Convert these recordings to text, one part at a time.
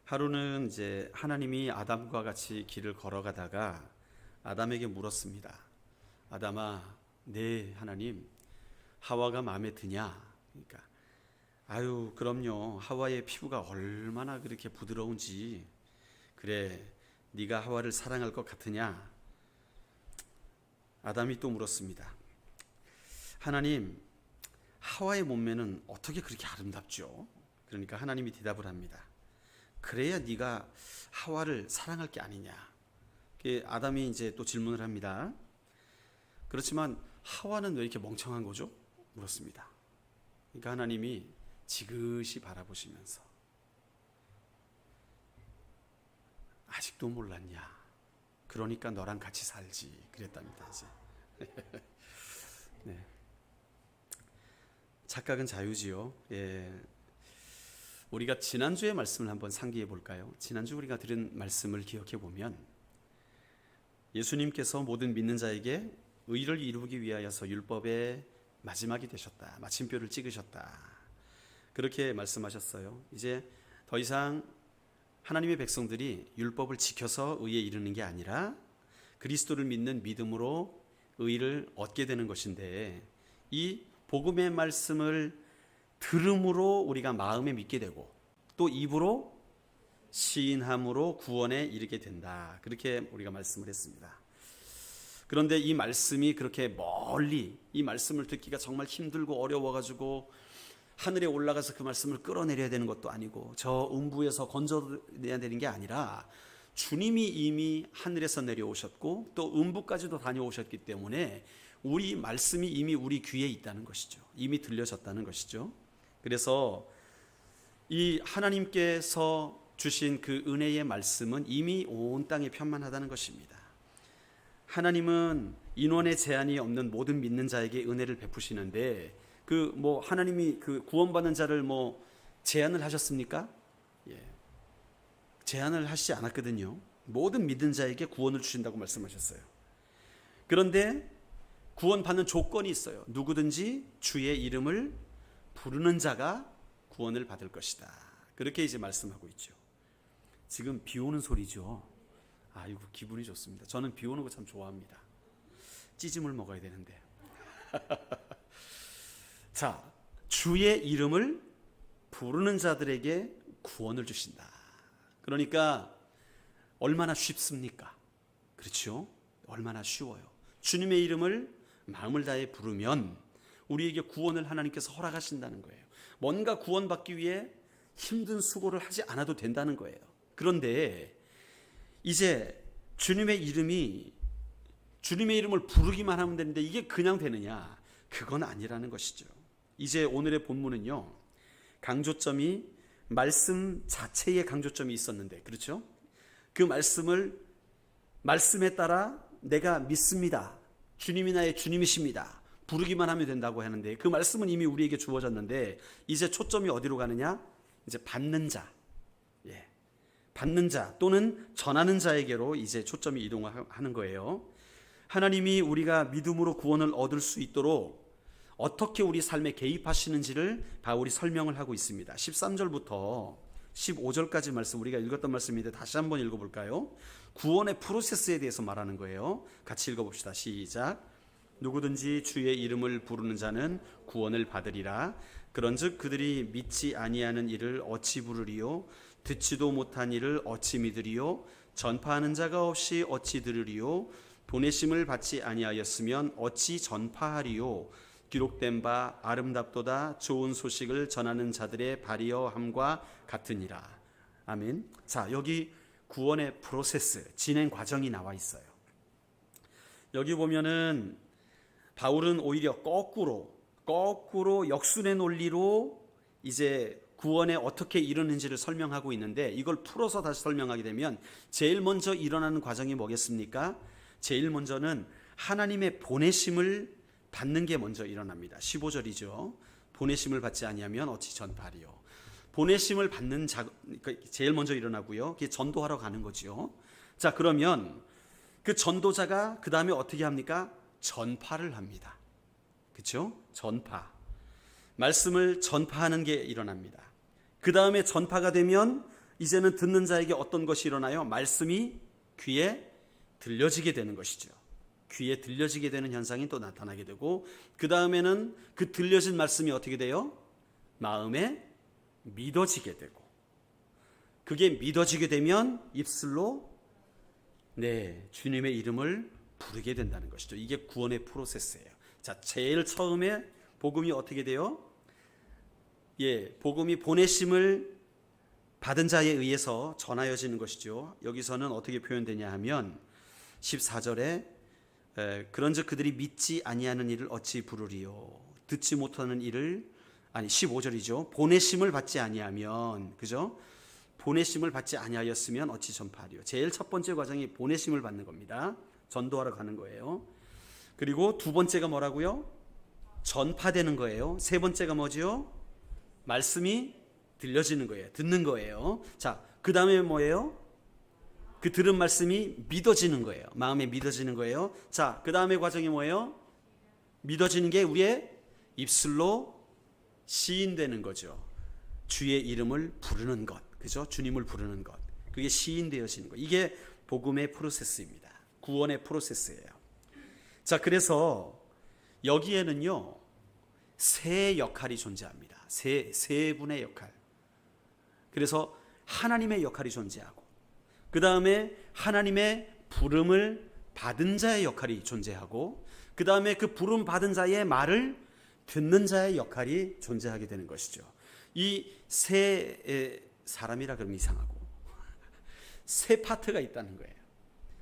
하루는 이제 하나님이 아담과 같이 길을 걸어가다가 아담에게 물었습니다. 아담아, 네 하나님, 하와가 마음에 드냐? 그러니까 아유, 그럼요. 하와의 피부가 얼마나 그렇게 부드러운지. 그래, 네가 하와를 사랑할 것 같으냐? 아담이 또 물었습니다. 하나님, 하와의 몸매는 어떻게 그렇게 아름답죠? 그러니까 하나님이 대답을 합니다. 그래야 네가 하와를 사랑할 게 아니냐. 아담이 이제 또 질문을 합니다. 그렇지만 하와는 왜 이렇게 멍청한 거죠? 물었습니다. 그러니까 하나님이 지그시 바라보시면서 아직도 몰랐냐? 그러니까 너랑 같이 살지. 그랬답니다. 이제. 네. 착각은 자유지요. 예. 우리가 지난주의 말씀을 한번 상기해 볼까요? 지난주 우리가 들은 말씀을 기억해 보면 예수님께서 모든 믿는 자에게 의를 이루기 위하여서 율법의 마지막이 되셨다. 마침표를 찍으셨다. 그렇게 말씀하셨어요. 이제 더 이상 하나님의 백성들이 율법을 지켜서 의에 이르는 게 아니라 그리스도를 믿는 믿음으로 의를 얻게 되는 것인데, 이 복음의 말씀을 들음으로 우리가 마음에 믿게 되고 또 입으로 시인함으로 구원에 이르게 된다. 그렇게 우리가 말씀을 했습니다. 그런데 이 말씀이 그렇게 멀리, 이 말씀을 듣기가 정말 힘들고 어려워가지고 하늘에 올라가서 그 말씀을 끌어내려야 되는 것도 아니고 저 음부에서 건져내야 되는 게 아니라 주님이 이미 하늘에서 내려오셨고 또 음부까지도 다녀오셨기 때문에 우리 말씀이 이미 우리 귀에 있다는 것이죠. 이미 들려졌다는 것이죠. 그래서 이 하나님께서 주신 그 은혜의 말씀은 이미 온 땅에 편만하다는 것입니다. 하나님은 인원의 제한이 없는 모든 믿는 자에게 은혜를 베푸시는데 하나님이 그 구원받는 자를 제한을 하셨습니까? 예. 제한을 하시지 않았거든요. 모든 믿는 자에게 구원을 주신다고 말씀하셨어요. 그런데 구원받는 조건이 있어요. 누구든지 주의 이름을 부르는 자가 구원을 받을 것이다. 그렇게 이제 말씀하고 있죠. 지금 비 오는 소리죠. 아이고, 기분이 좋습니다. 저는 비 오는 거 참 좋아합니다. 찌짐을 먹어야 되는데. 자, 주의 이름을 부르는 자들에게 구원을 주신다. 그러니까 얼마나 쉽습니까? 그렇죠? 얼마나 쉬워요. 주님의 이름을 마음을 다해 부르면 우리에게 구원을 하나님께서 허락하신다는 거예요. 뭔가 구원받기 위해 힘든 수고를 하지 않아도 된다는 거예요. 그런데 이제 주님의 이름을 부르기만 하면 되는데 이게 그냥 되느냐? 그건 아니라는 것이죠. 이제 오늘의 본문은요, 강조점이 말씀 자체의 강조점이 있었는데, 그렇죠? 그 말씀에 따라 내가 믿습니다. 주님이 나의 주님이십니다. 부르기만 하면 된다고 하는데 그 말씀은 이미 우리에게 주어졌는데 이제 초점이 어디로 가느냐? 이제 받는 자, 받는 자 또는 전하는 자에게로 이제 초점이 이동하는 거예요. 하나님이 우리가 믿음으로 구원을 얻을 수 있도록 어떻게 우리 삶에 개입하시는지를 바울이 설명을 하고 있습니다. 13절부터 15절까지 말씀, 우리가 읽었던 말씀인데 다시 한번 읽어볼까요? 구원의 프로세스에 대해서 말하는 거예요. 같이 읽어봅시다. 시작. 누구든지 주의 이름을 부르는 자는 구원을 받으리라. 그런즉 그들이 믿지 아니하는 이를 어찌 부르리요? 듣지도 못한 이를 어찌 믿으리요? 전파하는 자가 없이 어찌 들으리요? 보내심을 받지 아니하였으면 어찌 전파하리요? 기록된 바 아름답도다 좋은 소식을 전하는 자들의 발이어함과 같으니라. 아멘. 자, 여기 구원의 프로세스, 진행 과정이 나와 있어요. 여기 보면은 바울은 오히려 거꾸로 역순의 논리로 이제 구원에 어떻게 이르는지를 설명하고 있는데, 이걸 풀어서 다시 설명하게 되면 제일 먼저 일어나는 과정이 뭐겠습니까? 제일 먼저는 하나님의 보내심을 받는 게 먼저 일어납니다. 15절이죠. 보내심을 받지 아니하면 어찌 전파하리요. 보내심을 받는 제일 먼저 일어나고요. 그게 전도하러 가는 거죠. 자, 그러면 그 전도자가 그 다음에 어떻게 합니까? 전파를 합니다. 그렇죠? 전파. 말씀을 전파하는 게 일어납니다. 그 다음에 전파가 되면 이제는 듣는 자에게 어떤 것이 일어나요? 말씀이 귀에 들려지게 되는 것이죠. 귀에 들려지게 되는 현상이 또 나타나게 되고, 그 다음에는 그 들려진 말씀이 어떻게 돼요? 마음에 믿어지게 되고, 그게 믿어지게 되면 입술로 주님의 이름을 부르게 된다는 것이죠. 이게 구원의 프로세스예요. 자, 제일 처음에 복음이 어떻게 돼요? 복음이 보내심을 받은 자에 의해서 전하여지는 것이죠. 여기서는 어떻게 표현되냐 하면 14절에 그런즉 그들이 믿지 아니하는 일을 어찌 부르리요. 듣지 못하는 일을, 15절이죠. 보내심을 받지 아니하면, 그죠? 보내심을 받지 아니하였으면 어찌 전파하리요. 제일 첫 번째 과정이 보내심을 받는 겁니다. 전도하러 가는 거예요. 그리고 두 번째가 뭐라고요? 전파되는 거예요. 세 번째가 뭐죠? 말씀이 들려지는 거예요. 듣는 거예요. 자, 그 다음에 뭐예요? 그 들은 말씀이 믿어지는 거예요. 마음에 믿어지는 거예요. 자, 그 다음에 과정이 뭐예요? 믿어지는 게 우리의 입술로 시인되는 거죠. 주의 이름을 부르는 것, 그죠? 주님을 부르는 것, 그게 시인되어지는 것. 이게 복음의 프로세스입니다. 구원의 프로세스예요. 자, 그래서 여기에는요 세 역할이 존재합니다. 세 분의 역할. 그래서 하나님의 역할이 존재하고, 그 다음에 하나님의 부름을 받은 자의 역할이 존재하고, 그 다음에 그 부름 받은 자의 말을 듣는 자의 역할이 존재하게 되는 것이죠. 이 세 사람이라 그러면 이상하고 세 파트가 있다는 거예요.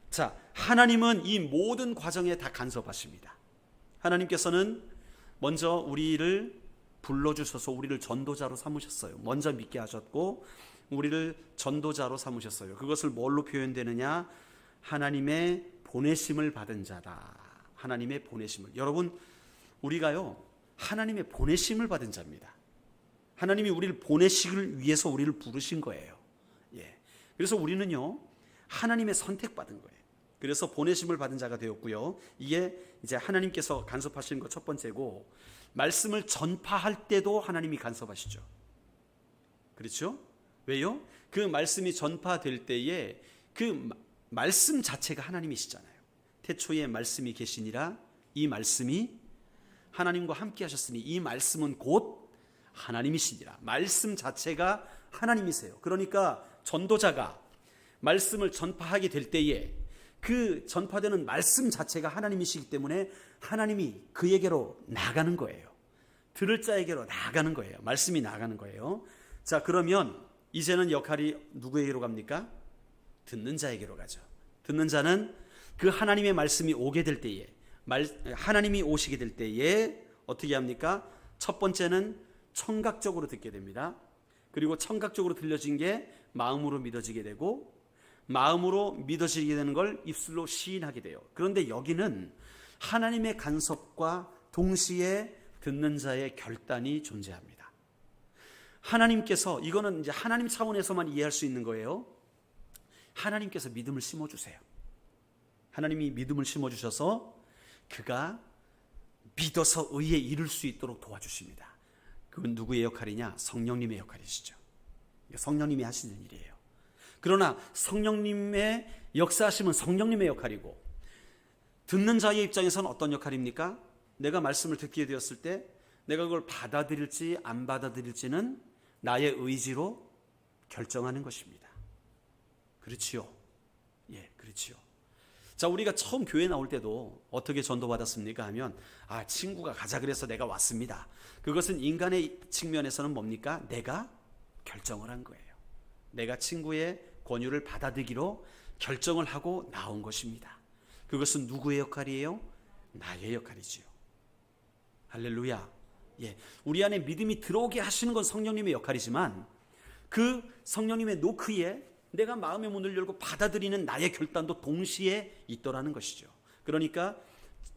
자, 하나님은 이 모든 과정에 다 간섭하십니다. 하나님께서는 먼저 우리를 불러주셔서 우리를 전도자로 삼으셨어요. 먼저 믿게 하셨고 우리를 전도자로 삼으셨어요. 그것을 뭘로 표현되느냐? 하나님의 보내심을 받은 자다. 하나님의 보내심을. 여러분, 우리가요 하나님의 보내심을 받은 자입니다. 하나님이 우리를 보내시길 위해서 우리를 부르신 거예요. 그래서 우리는요 하나님의 선택받은 거예요. 그래서 보내심을 받은 자가 되었고요. 이게 이제 하나님께서 간섭하시는 것 첫 번째고, 말씀을 전파할 때도 하나님이 간섭하시죠. 그렇죠? 왜요? 그 말씀이 전파될 때에 그 말씀 자체가 하나님이시잖아요. 태초에 말씀이 계시니라. 이 말씀이 하나님과 함께 하셨으니 이 말씀은 곧 하나님이시니라. 말씀 자체가 하나님이세요. 그러니까 전도자가 말씀을 전파하게 될 때에 그 전파되는 말씀 자체가 하나님이시기 때문에 하나님이 그에게로 나가는 거예요. 들을 자에게로 나가는 거예요. 말씀이 나가는 거예요. 자, 그러면 이제는 역할이 누구에게로 갑니까? 듣는 자에게로 가죠. 듣는 자는 그 하나님의 말씀이 오게 될 때에, 하나님이 오시게 될 때에 어떻게 합니까? 첫 번째는 청각적으로 듣게 됩니다. 그리고 청각적으로 들려진 게 마음으로 믿어지게 되고, 마음으로 믿어지게 되는 걸 입술로 시인하게 돼요. 그런데 여기는 하나님의 간섭과 동시에 듣는 자의 결단이 존재합니다. 하나님께서, 이거는 이제 하나님 차원에서만 이해할 수 있는 거예요. 하나님께서 믿음을 심어주세요. 하나님이 믿음을 심어주셔서 그가 믿어서 의에 이를 수 있도록 도와주십니다. 그건 누구의 역할이냐? 성령님의 역할이시죠. 성령님이 하시는 일이에요. 그러나 성령님의 역사하심은 성령님의 역할이고, 듣는 자의 입장에서는 어떤 역할입니까? 내가 말씀을 듣게 되었을 때 내가 그걸 받아들일지 안 받아들일지는 나의 의지로 결정하는 것입니다. 그렇지요? 그렇지요. 자, 우리가 처음 교회 나올 때도 어떻게 전도받았습니까? 하면 친구가 가자 그래서 내가 왔습니다. 그것은 인간의 측면에서는 뭡니까? 내가 결정을 한 거예요. 내가 친구의 권유를 받아들이기로 결정을 하고 나온 것입니다. 그것은 누구의 역할이에요? 나의 역할이지요. 할렐루야. 우리 안에 믿음이 들어오게 하시는 건 성령님의 역할이지만, 그 성령님의 노크에 내가 마음의 문을 열고 받아들이는 나의 결단도 동시에 있더라는 것이죠. 그러니까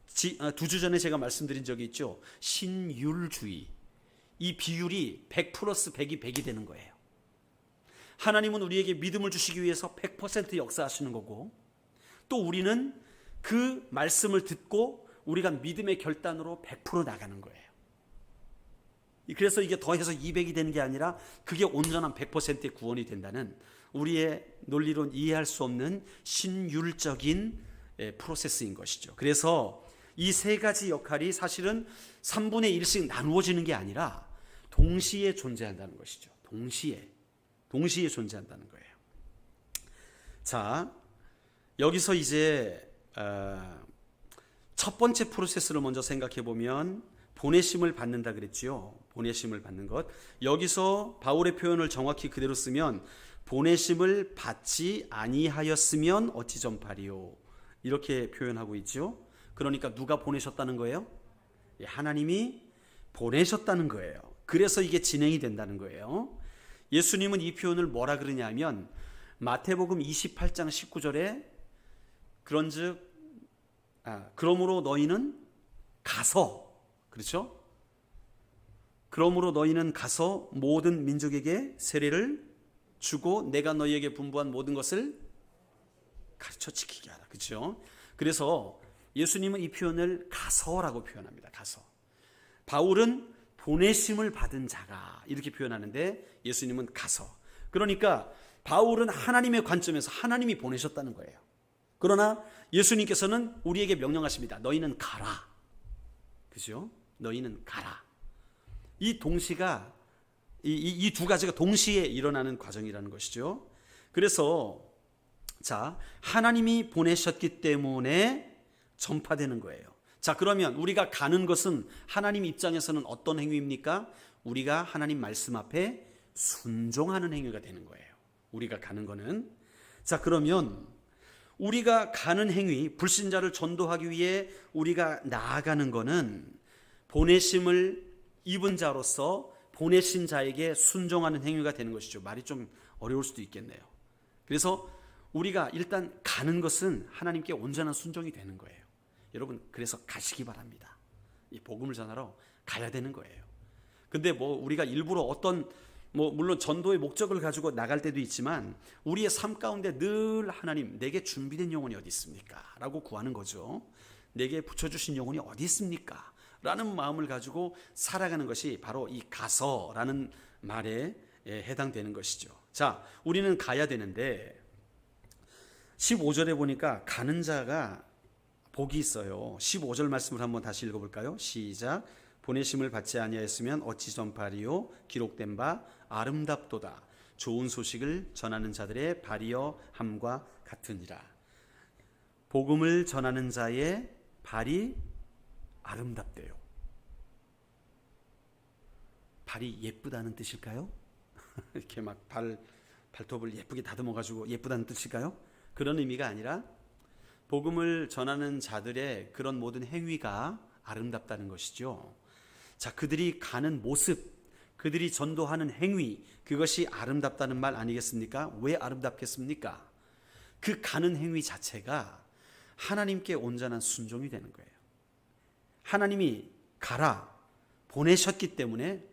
2주 전에 제가 말씀드린 적이 있죠. 신율주의. 이 비율이 100 플러스 100이 100이 되는 거예요. 하나님은 우리에게 믿음을 주시기 위해서 100% 역사하시는 거고, 또 우리는 그 말씀을 듣고 우리가 믿음의 결단으로 100% 나가는 거예요. 그래서 이게 더해서 200이 되는 게 아니라 그게 온전한 100%의 구원이 된다는 우리의 논리론 이해할 수 없는 신율적인 프로세스인 것이죠. 그래서 이 세 가지 역할이 사실은 3분의 1씩 나누어지는 게 아니라 동시에 존재한다는 것이죠. 동시에 존재한다는 거예요. 자, 여기서 이제 첫 번째 프로세스를 먼저 생각해 보면 보내심을 받는다 그랬지요. 보내심을 받는 것. 여기서 바울의 표현을 정확히 그대로 쓰면 보내심을 받지 아니하였으면 어찌 전파리요. 이렇게 표현하고 있죠. 그러니까 누가 보내셨다는 거예요? 하나님이 보내셨다는 거예요. 그래서 이게 진행이 된다는 거예요. 예수님은 이 표현을 뭐라 그러냐면 마태복음 28장 19절에 그런즉 그러므로 너희는 가서, 그렇죠? 그러므로 너희는 가서 모든 민족에게 세례를 주고 내가 너희에게 분부한 모든 것을 가르쳐 지키게 하라. 그렇죠? 그래서 예수님은 이 표현을 가서라고 표현합니다. 가서. 바울은 보내심을 받은 자가 이렇게 표현하는데 예수님은 가서. 그러니까 바울은 하나님의 관점에서 하나님이 보내셨다는 거예요. 그러나 예수님께서는 우리에게 명령하십니다. 너희는 가라. 그죠? 너희는 가라. 이 동시가 이 두 가지가 동시에 일어나는 과정이라는 것이죠. 그래서 자, 하나님이 보내셨기 때문에 전파되는 거예요. 자, 그러면 우리가 가는 것은 하나님 입장에서는 어떤 행위입니까? 우리가 하나님 말씀 앞에 순종하는 행위가 되는 거예요. 우리가 가는 거는. 자, 그러면 우리가 가는 행위, 불신자를 전도하기 위해 우리가 나아가는 거는 보내심을 입은 자로서 보내신 자에게 순종하는 행위가 되는 것이죠. 말이 좀 어려울 수도 있겠네요. 그래서 우리가 일단 가는 것은 하나님께 온전한 순종이 되는 거예요. 여러분, 그래서 가시기 바랍니다. 이 복음을 전하러 가야 되는 거예요. 근데 우리가 일부러 어떤 물론 전도의 목적을 가지고 나갈 때도 있지만 우리의 삶 가운데 늘 하나님, 내게 준비된 영혼이 어디 있습니까? 라고 구하는 거죠. 내게 붙여주신 영혼이 어디 있습니까? 라는 마음을 가지고 살아가는 것이 바로 이 가서라는 말에 해당되는 것이죠. 자, 우리는 가야 되는데 15절에 보니까 가는 자가 복이 있어요. 15절 말씀을 한번 다시 읽어볼까요? 시작. 보내심을 받지 아니하였으면 어찌 전파리요? 기록된 바 아름답도다. 좋은 소식을 전하는 자들의 발이여 함과 같으니라. 복음을 전하는 자의 발이 아름답대요. 발이 예쁘다는 뜻일까요? 이렇게 막 발톱을 예쁘게 다듬어 가지고 예쁘다는 뜻일까요? 그런 의미가 아니라 복음을 전하는 자들의 그런 모든 행위가 아름답다는 것이죠. 자, 그들이 가는 모습, 그들이 전도하는 행위, 그것이 아름답다는 말 아니겠습니까? 왜 아름답겠습니까? 그 가는 행위 자체가 하나님께 온전한 순종이 되는 거예요. 하나님이 가라 보내셨기 때문에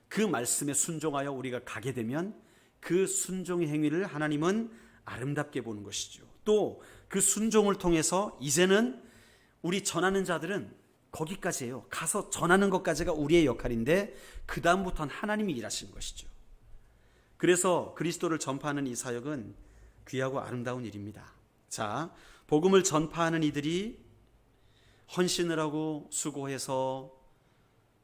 그 말씀에 순종하여 우리가 가게 되면 그 순종의 행위를 하나님은 아름답게 보는 것이죠. 또 그 순종을 통해서 이제는 우리 전하는 자들은 거기까지예요. 가서 전하는 것까지가 우리의 역할인데 그 다음부터는 하나님이 일하시는 것이죠. 그래서 그리스도를 전파하는 이 사역은 귀하고 아름다운 일입니다. 자, 복음을 전파하는 이들이 헌신을 하고 수고해서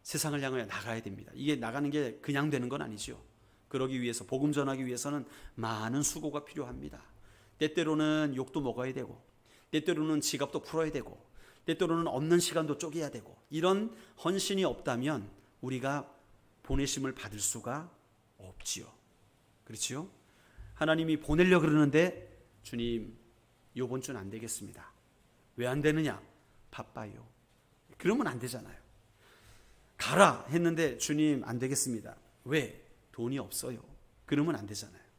세상을 향하여 나가야 됩니다. 이게 나가는 게 그냥 되는 건 아니죠. 그러기 위해서, 복음 전하기 위해서는 많은 수고가 필요합니다. 때때로는 욕도 먹어야 되고, 때때로는 지갑도 풀어야 되고, 때때로는 없는 시간도 쪼개야 되고, 이런 헌신이 없다면 우리가 보내심을 받을 수가 없지요. 그렇지요? 하나님이 보내려고 그러는데 주님, 요번 주는 안 되겠습니다. 왜 안 되느냐? 바빠요. 그러면 안 되잖아요. 가라 했는데 주님 안 되겠습니다. 왜? 돈이 없어요. 그러면 안 되잖아요.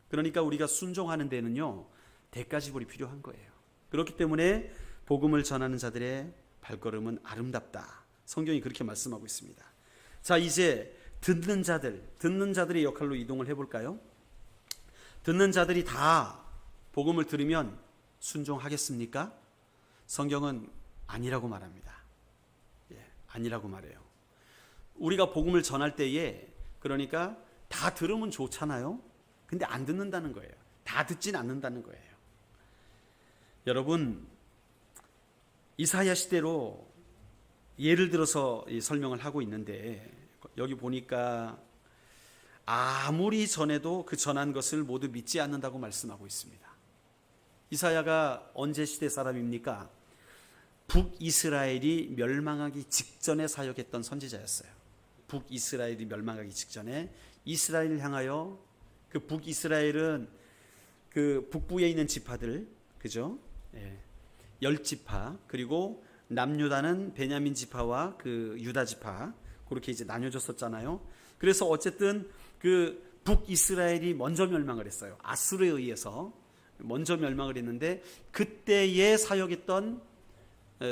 그러니까 우리가 순종하는 데는요, 대가지불이 필요한 거예요. 그렇기 때문에 복음을 전하는 자들의 발걸음은 아름답다. 성경이 그렇게 말씀하고 있습니다. 자, 이제 듣는 자들의 역할로 이동을 해볼까요? 듣는 자들이 다 복음을 들으면 순종하겠습니까? 성경은 아니라고 말합니다. 아니라고 말해요. 우리가 복음을 전할 때에 그러니까 다 들으면 좋잖아요. 근데 안 듣는다는 거예요. 다 듣진 않는다는 거예요. 여러분, 이사야 시대로 예를 들어서 설명을 하고 있는데 여기 보니까 아무리 전해도 그 전한 것을 모두 믿지 않는다고 말씀하고 있습니다. 이사야가 언제 시대 사람입니까? 북이스라엘이 멸망하기 직전에 사역했던 선지자였어요. 북이스라엘이 멸망하기 직전에 이스라엘을 향하여, 그 북이스라엘은 그 북부에 있는 지파들, 그죠? 10지파, 그리고 남유다는 베냐민 지파와 그 유다 지파, 그렇게 이제 나뉘어졌었잖아요. 그래서 어쨌든 그 북이스라엘이 먼저 멸망을 했어요. 아수르에 의해서 먼저 멸망을 했는데 그때에 사역했던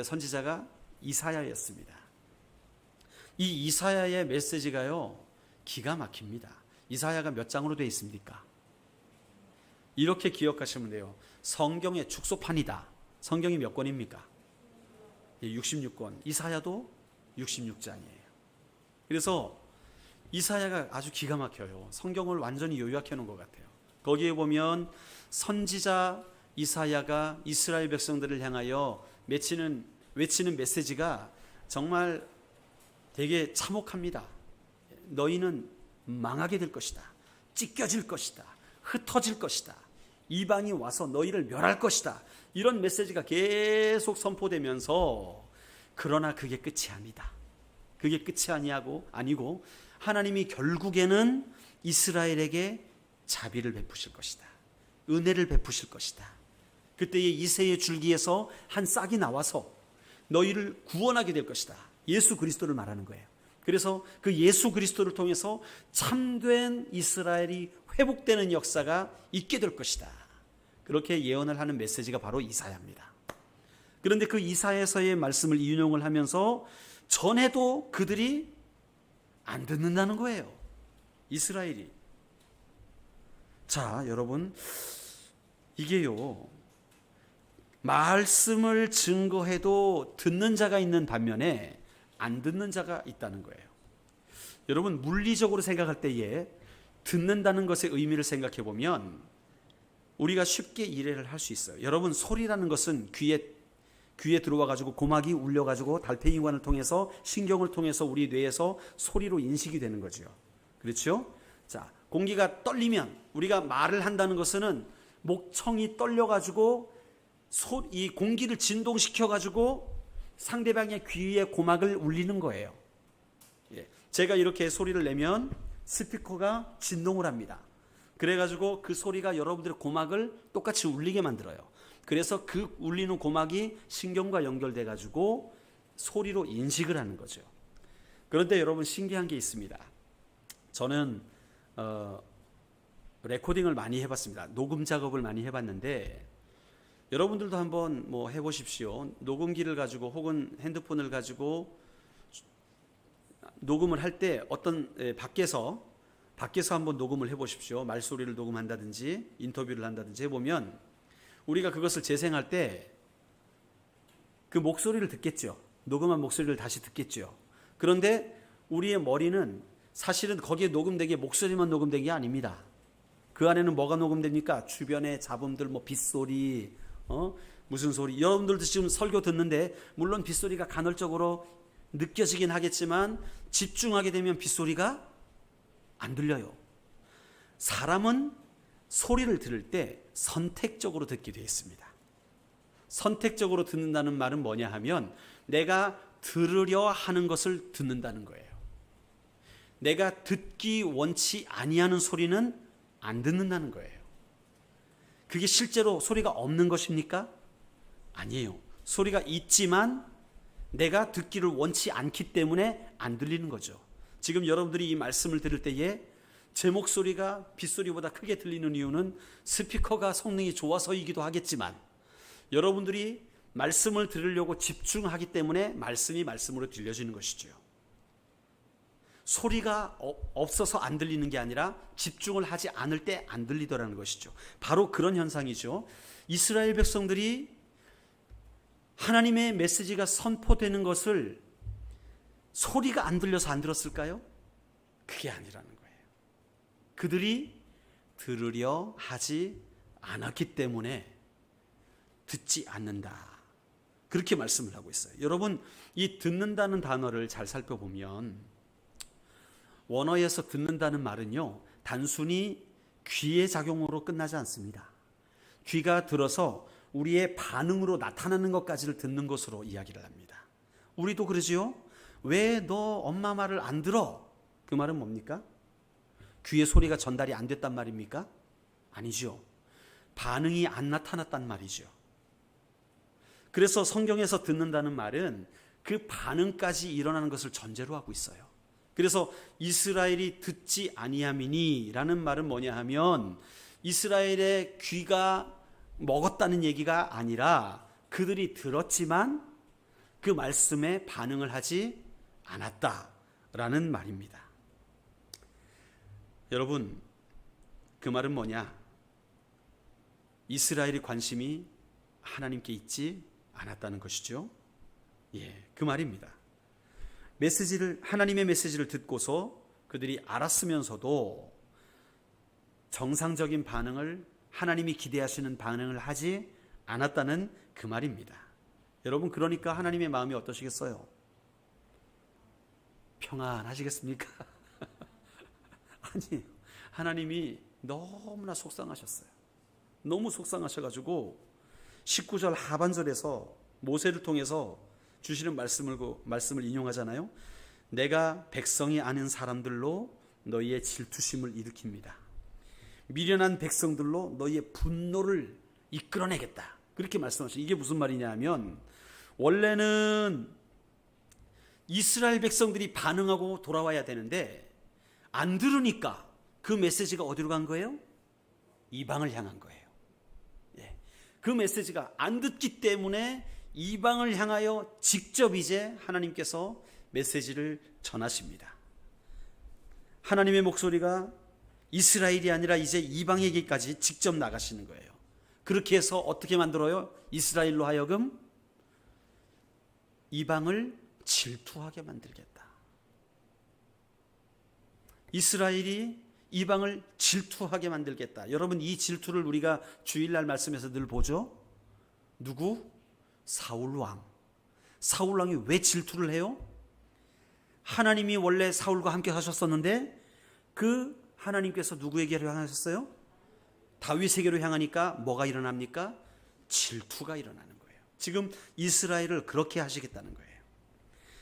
선지자가 이사야였습니다. 이 이사야의 메시지가요, 기가 막힙니다. 이사야가 몇 장으로 되어 있습니까? 이렇게 기억하시면 돼요. 성경의 축소판이다. 성경이 몇 권입니까? 66권. 이사야도 66장이에요. 그래서 이사야가 아주 기가 막혀요. 성경을 완전히 요약해 놓은 것 같아요. 거기에 보면 선지자 이사야가 이스라엘 백성들을 향하여 외치는 메시지가 정말 되게 참혹합니다. 너희는 망하게 될 것이다. 찢겨질 것이다. 흩어질 것이다. 이방이 와서 너희를 멸할 것이다. 이런 메시지가 계속 선포되면서, 그러나 그게 끝이 아니다. 그게 끝이 아니고 하나님이 결국에는 이스라엘에게 자비를 베푸실 것이다. 은혜를 베푸실 것이다. 그때의 이새의 줄기에서 한 싹이 나와서 너희를 구원하게 될 것이다. 예수 그리스도를 말하는 거예요. 그래서 그 예수 그리스도를 통해서 참된 이스라엘이 회복되는 역사가 있게 될 것이다. 그렇게 예언을 하는 메시지가 바로 이사야입니다. 그런데 그 이사야서의 말씀을 인용을 하면서 전해도 그들이 안 듣는다는 거예요. 이스라엘이. 자, 여러분, 이게요, 말씀을 증거해도 듣는 자가 있는 반면에 안 듣는 자가 있다는 거예요. 여러분, 물리적으로 생각할 때에 듣는다는 것의 의미를 생각해 보면 우리가 쉽게 이해를 할 수 있어요. 여러분, 소리라는 것은 귀에 들어와 가지고 고막이 울려 가지고 달팽이관을 통해서, 신경을 통해서 우리 뇌에서 소리로 인식이 되는 거죠. 그렇죠? 자, 공기가 떨리면, 우리가 말을 한다는 것은 목청이 떨려 가지고 이 공기를 진동시켜 가지고 상대방의 귀의 고막을 울리는 거예요. 제가 이렇게 소리를 내면 스피커가 진동을 합니다. 그래가지고 그 소리가 여러분들의 고막을 똑같이 울리게 만들어요. 그래서 그 울리는 고막이 신경과 연결돼 가지고 소리로 인식을 하는 거죠. 그런데 여러분, 신기한 게 있습니다. 저는 레코딩을 많이 해봤습니다. 녹음 작업을 많이 해봤는데, 여러분들도 한번 뭐 해보십시오. 녹음기를 가지고 혹은 핸드폰을 가지고 녹음을 할 때 어떤 밖에서 한번 녹음을 해보십시오. 말소리를 녹음한다든지 인터뷰를 한다든지 해보면 우리가 그것을 재생할 때 그 목소리를 듣겠죠. 녹음한 목소리를 다시 듣겠죠. 그런데 우리의 머리는 사실은 거기에 녹음되게 목소리만 녹음된 게 아닙니다. 그 안에는 뭐가 녹음됩니까? 주변의 잡음들, 뭐 빗소리, 무슨 소리. 여러분들도 지금 설교 듣는데 물론 빗소리가 간헐적으로 느껴지긴 하겠지만 집중하게 되면 빗소리가 안 들려요. 사람은 소리를 들을 때 선택적으로 듣게 되어 있습니다. 선택적으로 듣는다는 말은 뭐냐 하면 내가 들으려 하는 것을 듣는다는 거예요. 내가 듣기 원치 아니하는 소리는 안 듣는다는 거예요. 그게 실제로 소리가 없는 것입니까? 아니에요. 소리가 있지만 내가 듣기를 원치 않기 때문에 안 들리는 거죠. 지금 여러분들이 이 말씀을 들을 때에 제 목소리가 빗소리보다 크게 들리는 이유는 스피커가 성능이 좋아서이기도 하겠지만, 여러분들이 말씀을 들으려고 집중하기 때문에 말씀이 말씀으로 들려지는 것이죠. 소리가 없어서 안 들리는 게 아니라 집중을 하지 않을 때 안 들리더라는 것이죠. 바로 그런 현상이죠. 이스라엘 백성들이 하나님의 메시지가 선포되는 것을 소리가 안 들려서 안 들었을까요? 그게 아니라는 거예요. 그들이 들으려 하지 않았기 때문에 듣지 않는다. 그렇게 말씀을 하고 있어요. 여러분, 이 듣는다는 단어를 잘 살펴보면 원어에서 듣는다는 말은요, 단순히 귀의 작용으로 끝나지 않습니다. 귀가 들어서 우리의 반응으로 나타나는 것까지를 듣는 것으로 이야기를 합니다. 우리도 그러지요? 왜 너 엄마 말을 안 들어? 그 말은 뭡니까? 귀의 소리가 전달이 안 됐단 말입니까? 아니죠. 반응이 안 나타났단 말이죠. 그래서 성경에서 듣는다는 말은 그 반응까지 일어나는 것을 전제로 하고 있어요. 그래서 이스라엘이 듣지 아니함이니 라는 말은 뭐냐 하면 이스라엘의 귀가 먹었다는 얘기가 아니라 그들이 들었지만 그 말씀에 반응을 하지 않았다라는 말입니다. 여러분, 그 말은 뭐냐? 이스라엘의 관심이 하나님께 있지 않았다는 것이죠. 그 말입니다. 하나님의 메시지를 듣고서 그들이 알았으면서도 정상적인 반응을, 하나님이 기대하시는 반응을 하지 않았다는 그 말입니다. 여러분, 그러니까 하나님의 마음이 어떠시겠어요? 평안하시겠습니까? 아니, 하나님이 너무나 속상하셨어요. 너무 속상하셔가지고 19절 하반절에서 모세를 통해서 주시는 말씀을 인용하잖아요. 내가 백성이 아닌 사람들로 너희의 질투심을 일으킵니다. 미련한 백성들로 너희의 분노를 이끌어내겠다. 그렇게 말씀하시죠. 이게 무슨 말이냐 하면 원래는 이스라엘 백성들이 반응하고 돌아와야 되는데 안 들으니까 그 메시지가 어디로 간 거예요? 이방을 향한 거예요. 그 메시지가 안 듣기 때문에 이방을 향하여 직접 이제 하나님께서 메시지를 전하십니다. 하나님의 목소리가 이스라엘이 아니라 이제 이방에게까지 직접 나가시는 거예요. 그렇게 해서 어떻게 만들어요? 이스라엘로 하여금 이방을 질투하게 만들겠다. 이스라엘이 이방을 질투하게 만들겠다. 여러분, 이 질투를 우리가 주일날 말씀에서 늘 보죠. 누구? 사울왕. 사울왕이 왜 질투를 해요? 하나님이 원래 사울과 함께 하셨었는데 그 하나님께서 누구에게로 향하셨어요? 다윗에게로 향하니까 뭐가 일어납니까? 질투가 일어나는 거예요. 지금 이스라엘을 그렇게 하시겠다는 거예요.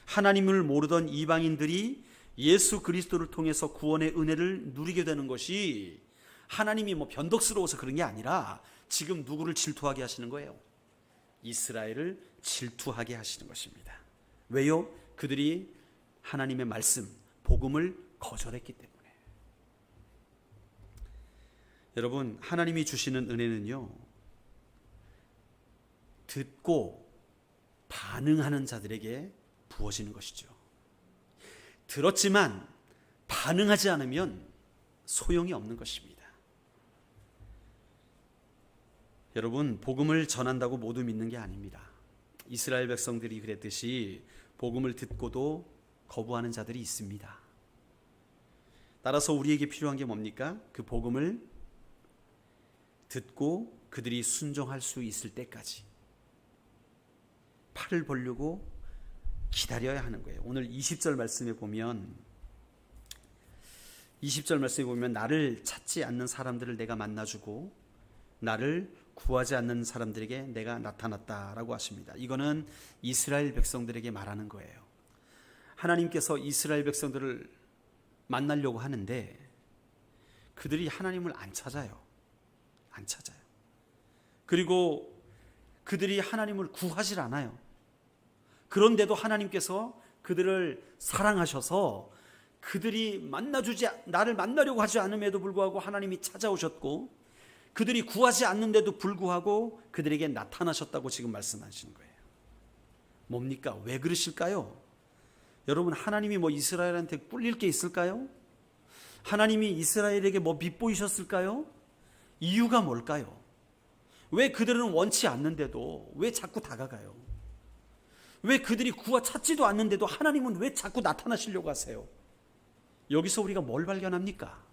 하나님을 모르던 이방인들이 예수 그리스도를 통해서 구원의 은혜를 누리게 되는 것이 하나님이 변덕스러워서 그런 게 아니라 지금 누구를 질투하게 하시는 거예요? 이스라엘을 질투하게 하시는 것입니다. 왜요? 그들이 하나님의 말씀, 복음을 거절했기 때문에. 여러분, 하나님이 주시는 은혜는요, 듣고 반응하는 자들에게 부어지는 것이죠. 들었지만 반응하지 않으면 소용이 없는 것입니다. 여러분, 복음을 전한다고 모두 믿는 게 아닙니다. 이스라엘 백성들이 그랬듯이 복음을 듣고도 거부하는 자들이 있습니다. 따라서 우리에게 필요한 게 뭡니까? 그 복음을 듣고 그들이 순종할 수 있을 때까지 팔을 벌리고 기다려야 하는 거예요. 오늘 20절 말씀에 보면 나를 찾지 않는 사람들을 내가 만나주고 나를 구하지 않는 사람들에게 내가 나타났다라고 하십니다. 이거는 이스라엘 백성들에게 말하는 거예요. 하나님께서 이스라엘 백성들을 만나려고 하는데 그들이 하나님을 안 찾아요. 그리고 그들이 하나님을 구하질 않아요. 그런데도 하나님께서 그들을 사랑하셔서 그들이 나를 만나려고 하지 않음에도 불구하고 하나님이 찾아오셨고 그들이 구하지 않는데도 불구하고 그들에게 나타나셨다고 지금 말씀하시는 거예요. 뭡니까? 왜 그러실까요? 여러분, 하나님이 이스라엘한테 꿀릴 게 있을까요? 하나님이 이스라엘에게 밉보이셨을까요? 이유가 뭘까요? 왜 그들은 원치 않는데도 왜 자꾸 다가가요? 왜 그들이 구하 찾지도 않는데도 하나님은 왜 자꾸 나타나시려고 하세요? 여기서 우리가 뭘 발견합니까?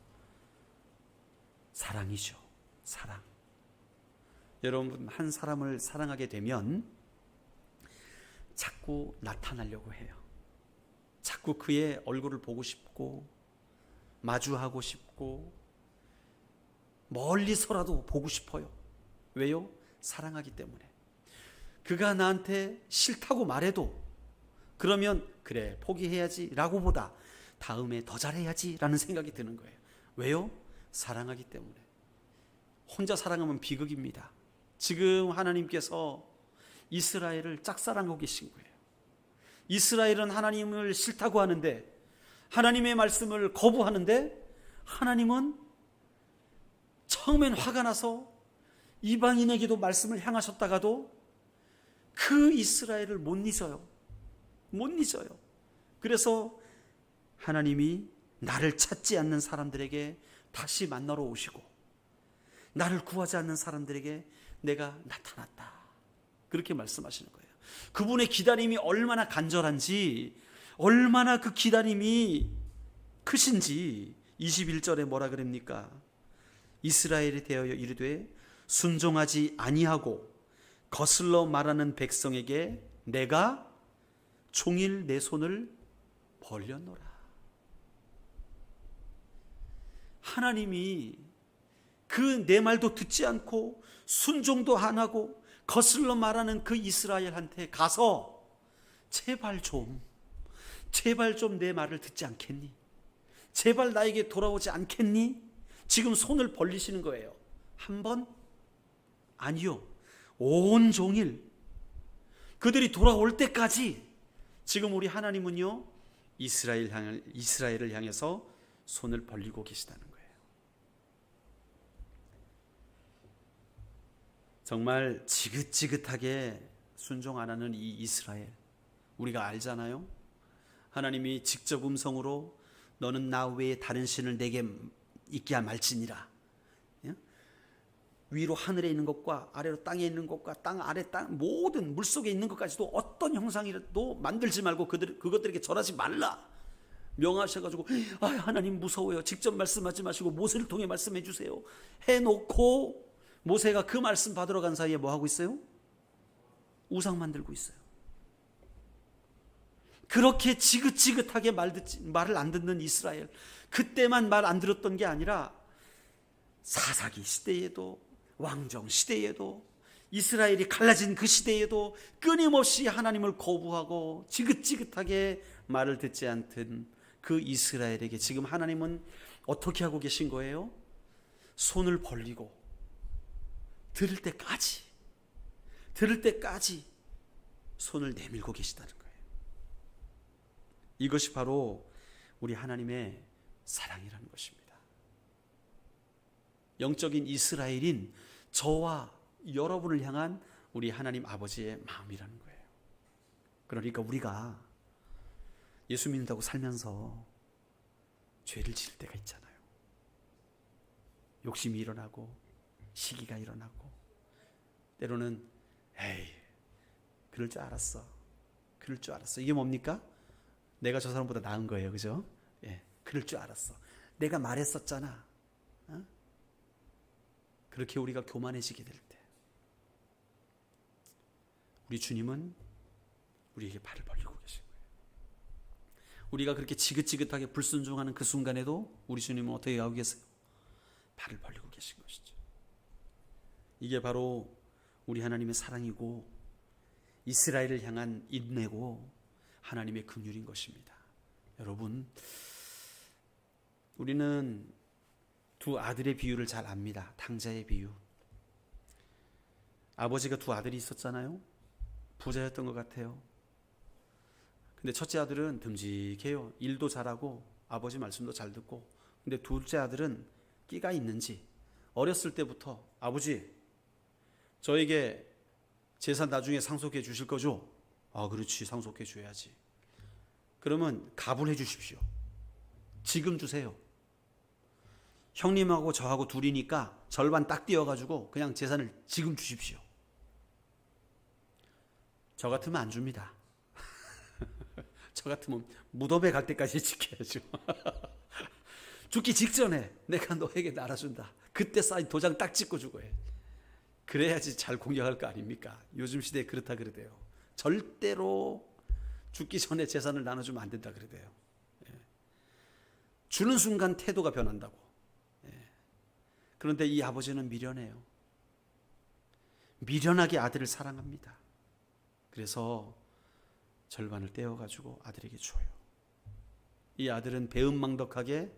사랑이죠. 사랑. 여러분, 한 사람을 사랑하게 되면 자꾸 나타나려고 해요. 자꾸 그의 얼굴을 보고 싶고 마주하고 싶고 멀리서라도 보고 싶어요. 왜요? 사랑하기 때문에. 그가 나한테 싫다고 말해도 그러면 그래 포기해야지 라고 보다 다음에 더 잘해야지 라는 생각이 드는 거예요. 왜요? 사랑하기 때문에. 혼자 사랑하면 비극입니다. 지금 하나님께서 이스라엘을 짝사랑하고 계신 거예요. 이스라엘은 하나님을 싫다고 하는데, 하나님의 말씀을 거부하는데, 하나님은 처음엔 화가 나서 이방인에게도 말씀을 향하셨다가도 그 이스라엘을 못 잊어요. 못 잊어요. 그래서 하나님이 나를 찾지 않는 사람들에게 다시 만나러 오시고, 나를 구하지 않는 사람들에게 내가 나타났다. 그렇게 말씀하시는 거예요. 그분의 기다림이 얼마나 간절한지, 얼마나 그 기다림이 크신지 21절에 뭐라 그럽니까? 이스라엘이 대하여 이르되 순종하지 아니하고 거슬러 말하는 백성에게 내가 종일 내 손을 벌렸노라. 하나님이 그 내 말도 듣지 않고 순종도 안 하고 거슬러 말하는 그 이스라엘한테 가서 제발 좀 내 말을 듣지 않겠니? 제발 나에게 돌아오지 않겠니? 지금 손을 벌리시는 거예요. 한 번? 아니요. 온종일 그들이 돌아올 때까지 지금 우리 하나님은요 이스라엘을 향해서 손을 벌리고 계시다는 거예요. 정말 지긋지긋하게 순종 안 하는 이 이스라엘, 우리가 알잖아요. 하나님이 직접 음성으로 너는 나 외에 다른 신을 내게 있게 말지니라. 위로 하늘에 있는 것과 아래로 땅에 있는 것과 땅 아래 땅 모든 물속에 있는 것까지도 어떤 형상이라도 만들지 말고 그것들에게 절하지 말라 명하셔가지고, 하나님 무서워요, 직접 말씀하지 마시고 모세를 통해 말씀해 주세요 해놓고, 모세가 그 말씀 받으러 간 사이에 뭐 하고 있어요? 우상 만들고 있어요. 그렇게 지긋지긋하게 말을 안 듣는 이스라엘, 그때만 말 안 들었던 게 아니라 사사기 시대에도 왕정 시대에도 이스라엘이 갈라진 그 시대에도 끊임없이 하나님을 거부하고 지긋지긋하게 말을 듣지 않던 그 이스라엘에게 지금 하나님은 어떻게 하고 계신 거예요? 손을 벌리고 들을 때까지 손을 내밀고 계시다는 거예요. 이것이 바로 우리 하나님의 사랑이라는 것입니다. 영적인 이스라엘인 저와 여러분을 향한 우리 하나님 아버지의 마음이라는 거예요. 그러니까 우리가 예수 믿는다고 살면서 죄를 지을 때가 있잖아요. 욕심이 일어나고 시기가 일어나고, 때로는 에이 그럴 줄 알았어. 이게 뭡니까? 내가 저 사람보다 나은 거예요. 그죠? 예, 그럴 줄 알았어. 내가 말했었잖아. 그렇게 우리가 교만해지게 될 때, 우리 주님은 우리에게 발을 벌리고 계신 거예요. 우리가 그렇게 지긋지긋하게 불순종하는 그 순간에도 우리 주님은 어떻게 하고 계세요? 발을 벌리고 계신 것이죠. 이게 바로 우리 하나님의 사랑이고 이스라엘을 향한 인내고 하나님의 긍휼인 것입니다. 여러분, 우리는 두 아들의 비유를 잘 압니다. 탕자의 비유. 아버지가 두 아들이 있었잖아요. 부자였던 것 같아요. 근데 첫째 아들은 듬직해요. 일도 잘하고 아버지 말씀도 잘 듣고. 근데 둘째 아들은 끼가 있는지 어렸을 때부터 아버지 저에게 재산 나중에 상속해 주실 거죠? 그렇지, 상속해 줘야지. 그러면 가분해 주십시오. 지금 주세요. 형님하고 저하고 둘이니까 절반 딱 띄어가지고 그냥 재산을 지금 주십시오. 저 같으면 안 줍니다. 저 같으면 무덤에 갈 때까지 지켜야죠. 죽기 직전에 내가 너에게 날아준다. 그때 사인 도장 딱 찍고 죽어야. 그래야지 잘 공격할 거 아닙니까? 요즘 시대에 그렇다 그러대요. 절대로 죽기 전에 재산을 나눠주면 안 된다 그러대요. 주는 순간 태도가 변한다고. 그런데 이 아버지는 미련해요. 미련하게 아들을 사랑합니다. 그래서 절반을 떼어가지고 아들에게 줘요. 이 아들은 배은망덕하게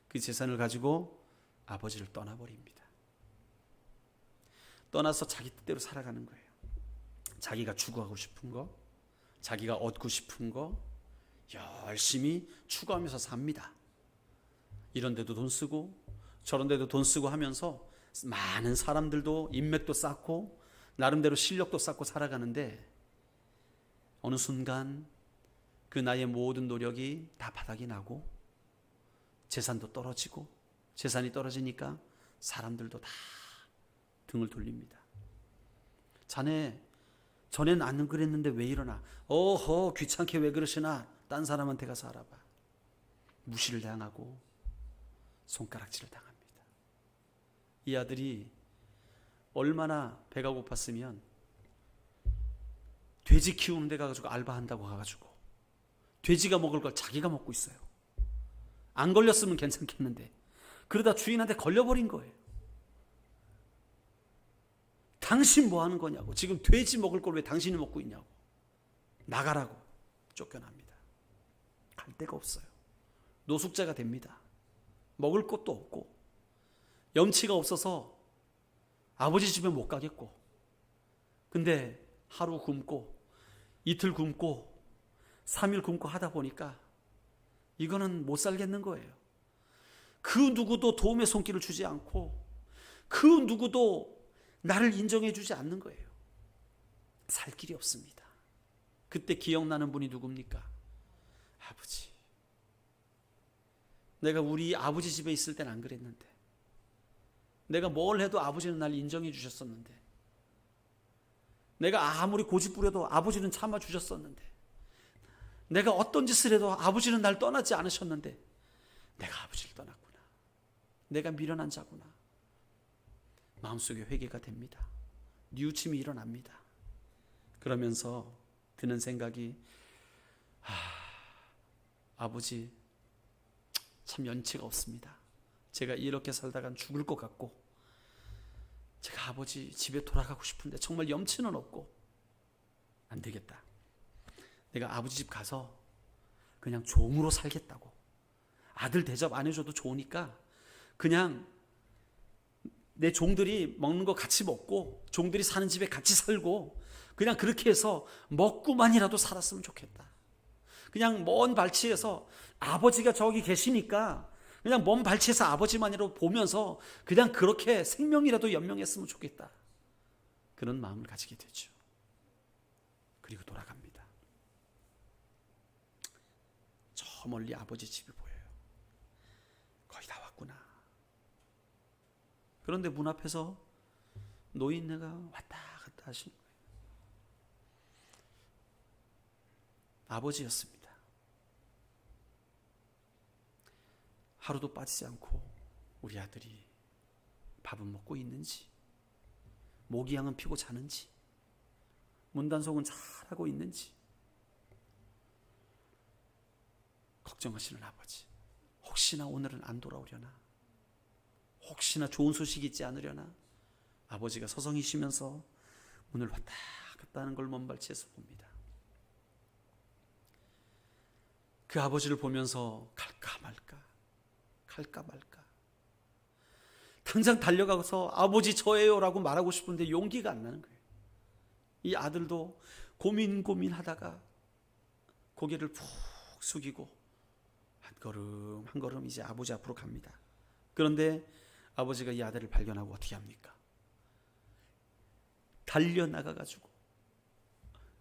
그 재산을 가지고 아버지를 떠나버립니다. 떠나서 자기 뜻대로 살아가는 거예요. 자기가 추구하고 싶은 거, 자기가 얻고 싶은 거 열심히 추구하면서 삽니다. 이런 데도 돈 쓰고 저런 데도 돈 쓰고 하면서 많은 사람들도 인맥도 쌓고 나름대로 실력도 쌓고 살아가는데 어느 순간 그 나의 모든 노력이 다 바닥이 나고 재산도 떨어지고 재산이 떨어지니까 사람들도 다 등을 돌립니다. 자네 전엔 안 그랬는데 왜 이러나? 어허 귀찮게 왜 그러시나? 딴 사람한테 가서 알아봐. 무시를 당하고 손가락질을 당합니다. 이 아들이 얼마나 배가 고팠으면 돼지 키우는 데 가가지고 알바한다고 가가지고 돼지가 먹을 걸 자기가 먹고 있어요. 안 걸렸으면 괜찮겠는데 그러다 주인한테 걸려버린 거예요. 당신 뭐 하는 거냐고. 지금 돼지 먹을 걸 왜 당신이 먹고 있냐고. 나가라고 쫓겨납니다. 갈 데가 없어요. 노숙자가 됩니다. 먹을 것도 없고 염치가 없어서 아버지 집에 못 가겠고 근데 하루 굶고 이틀 굶고 3일 굶고 하다 보니까 이거는 못 살겠는 거예요. 그 누구도 도움의 손길을 주지 않고 그 누구도 나를 인정해 주지 않는 거예요. 살 길이 없습니다. 그때 기억나는 분이 누굽니까? 아버지. 내가 우리 아버지 집에 있을 땐 안 그랬는데 내가 뭘 해도 아버지는 날 인정해 주셨었는데 내가 아무리 고집 부려도 아버지는 참아 주셨었는데 내가 어떤 짓을 해도 아버지는 날 떠나지 않으셨는데 내가 아버지를 떠났구나. 내가 미련한 자구나. 마음속에 회개가 됩니다. 뉘우침이 일어납니다. 그러면서 드는 생각이 아버지 참 연치가 없습니다. 제가 이렇게 살다간 죽을 것 같고 제가 아버지 집에 돌아가고 싶은데 정말 염치는 없고 안 되겠다. 내가 아버지 집 가서 그냥 종으로 살겠다고. 아들 대접 안 해줘도 좋으니까 그냥 내 종들이 먹는 거 같이 먹고 종들이 사는 집에 같이 살고 그냥 그렇게 해서 먹고만이라도 살았으면 좋겠다. 그냥 먼 발치에서 아버지가 저기 계시니까 그냥 먼 발치에서 아버지만이라도 보면서 그냥 그렇게 생명이라도 연명했으면 좋겠다. 그런 마음을 가지게 되죠. 그리고 돌아갑니다. 저 멀리 아버지 집이 보여요. 거의 다 왔구나. 그런데 문 앞에서 노인네가 왔다 갔다 하시는 거예요. 아버지였습니다. 하루도 빠지지 않고 우리 아들이 밥은 먹고 있는지, 모기향은 피고 자는지, 문단속은 잘하고 있는지 걱정하시는 아버지. 혹시나 오늘은 안 돌아오려나, 혹시나 좋은 소식이 있지 않으려나. 아버지가 서성이시면서 문을 왔다 갔다 하는 걸 먼발치에서 봅니다. 그 아버지를 보면서 갈까 말까, 갈까 말까. 당장 달려가서 아버지 저예요라고 말하고 싶은데 용기가 안 나는 거예요. 이 아들도 고민하다가 고개를 푹 숙이고 한 걸음 한 걸음 이제 아버지 앞으로 갑니다. 그런데 아버지가 이 아들을 발견하고 어떻게 합니까? 달려나가가지고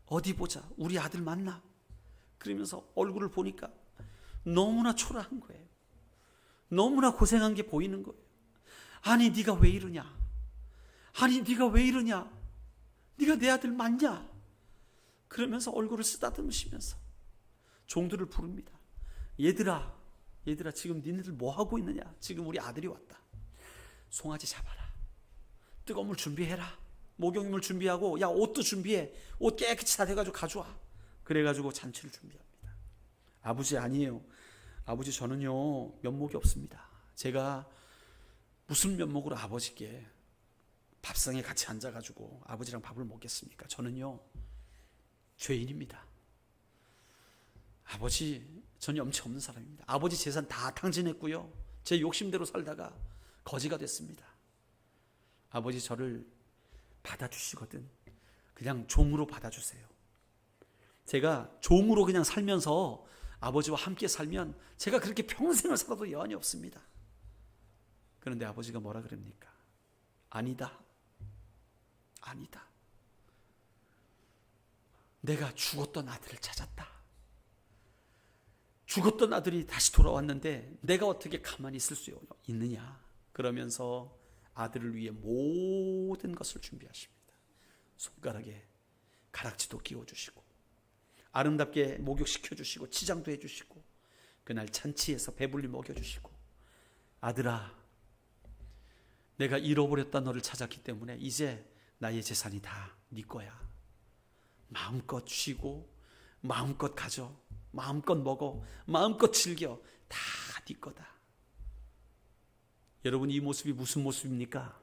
어디 보자, 우리 아들 맞나? 그러면서 얼굴을 보니까 너무나 초라한 거예요. 너무나 고생한 게 보이는 거예요. 아니 네가 왜 이러냐? 아니 네가 왜 이러냐? 네가 내 아들 맞냐? 그러면서 얼굴을 쓰다듬으시면서 종들을 부릅니다. 얘들아 지금 니네들 뭐 하고 있느냐? 지금 우리 아들이 왔다. 송아지 잡아라. 뜨거운 물 준비해라. 목욕물 준비하고, 야, 옷도 준비해. 옷 깨끗이 다 돼가지고 가져와. 그래가지고 잔치를 준비합니다. 아버지, 아니에요. 아버지, 저는요 면목이 없습니다. 제가 무슨 면목으로 아버지께 밥상에 같이 앉아가지고 아버지랑 밥을 먹겠습니까? 저는요 죄인입니다. 아버지, 전 염치 없는 사람입니다. 아버지 재산 다 탕진했고요, 제 욕심대로 살다가 거지가 됐습니다. 아버지, 저를 받아주시거든 그냥 종으로 받아주세요. 제가 종으로 그냥 살면서 아버지와 함께 살면 제가 그렇게 평생을 살아도 여한이 없습니다. 그런데 아버지가 뭐라 그럽니까? 아니다. 내가 죽었던 아들을 찾았다. 죽었던 아들이 다시 돌아왔는데 내가 어떻게 가만히 있을 수 있느냐. 그러면서 아들을 위해 모든 것을 준비하십니다. 손가락에 가락지도 끼워주시고, 아름답게 목욕시켜주시고, 치장도 해주시고, 그날 잔치에서 배불리 먹여주시고, 아들아, 내가 잃어버렸다 너를 찾았기 때문에 이제 나의 재산이 다 네 거야. 마음껏 쉬고, 마음껏 가져, 마음껏 먹어, 마음껏 즐겨. 다 네 거다. 여러분, 이 모습이 무슨 모습입니까?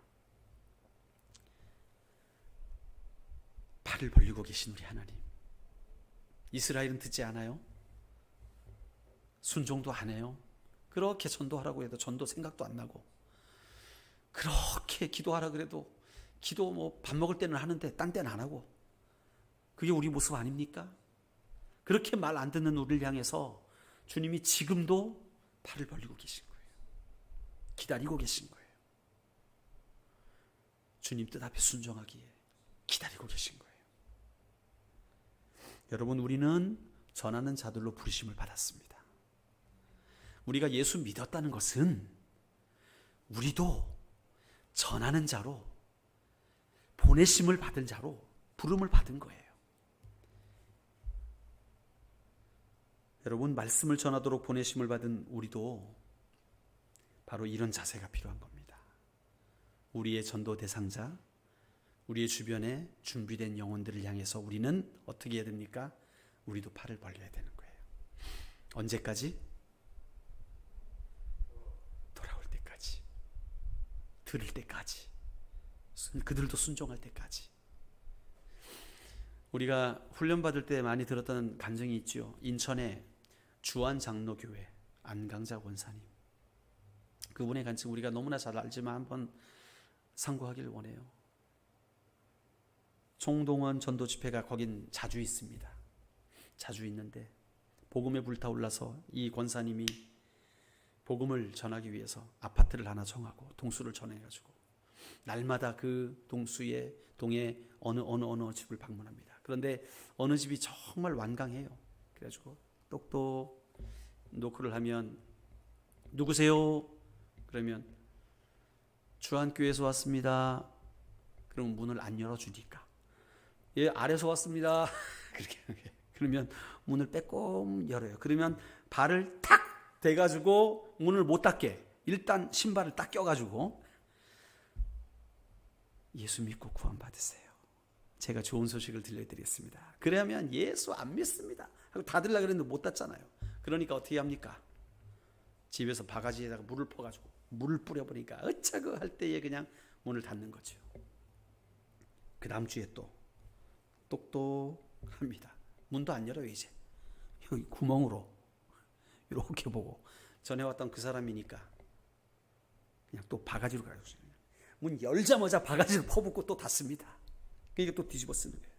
팔을 벌리고 계신 우리 하나님. 이스라엘은 듣지 않아요? 순종도 안 해요? 그렇게 전도하라고 해도 전도 생각도 안 나고, 그렇게 기도하라 그래도 기도 뭐 밥 먹을 때는 하는데 딴 때는 안 하고, 그게 우리 모습 아닙니까? 그렇게 말 안 듣는 우리를 향해서 주님이 지금도 팔을 벌리고 계신 거예요. 기다리고 계신 거예요. 주님 뜻 앞에 순종하기에 기다리고 계신 거예요. 여러분, 우리는 전하는 자들로 부르심을 받았습니다. 우리가 예수 믿었다는 것은 우리도 전하는 자로, 보내심을 받은 자로 부름을 받은 거예요. 여러분, 말씀을 전하도록 보내심을 받은 우리도 바로 이런 자세가 필요한 겁니다. 우리의 전도 대상자, 우리의 주변에 준비된 영혼들을 향해서 우리는 어떻게 해야 됩니까? 우리도 팔을 벌려야 되는 거예요. 언제까지? 돌아올 때까지, 들을 때까지, 그들도 순종할 때까지. 우리가 훈련받을 때 많이 들었던 간증이 있죠. 인천의 주안장로교회 안강자 권사님, 그분의 간증 우리가 너무나 잘 알지만 한번 상고하기를 원해요. 총동원 전도 집회가 거긴 자주 있습니다. 자주 있는데 복음에 불타올라서 이 권사님이 복음을 전하기 위해서 아파트를 하나 정하고 동수를 전해가지고 날마다 그 동수의 동에 어느 집을 방문합니다. 그런데 어느 집이 정말 완강해요. 그래가지고 똑똑 노크를 하면, 누구세요? 그러면 주안교회에서 왔습니다. 그러면 문을 안 열어주니까, 예, 아래서 왔습니다. 그렇게 그러면 문을 빼꼼 열어요. 그러면 발을 탁 대가지고 문을 못 닫게 일단 신발을 딱 껴가지고, 예수 믿고 구원 받으세요. 제가 좋은 소식을 들려드리겠습니다. 그러면 예수 안 믿습니다 하고 닫으려고 그랬는데 못 닫잖아요. 그러니까 어떻게 합니까? 집에서 바가지에다가 물을 퍼가지고 물을 뿌려버리니까 어쩌고 할 때에 그냥 문을 닫는 거죠. 그 다음 주에 또 똑똑합니다. 문도 안 열어요. 이제 여기 구멍으로 이렇게 보고, 전에 왔던 그 사람이니까 그냥 또 바가지로 가요. 문 열자마자 바가지를 퍼붓고 또 닫습니다. 그러니까 또 뒤집어 쓰는 거예요.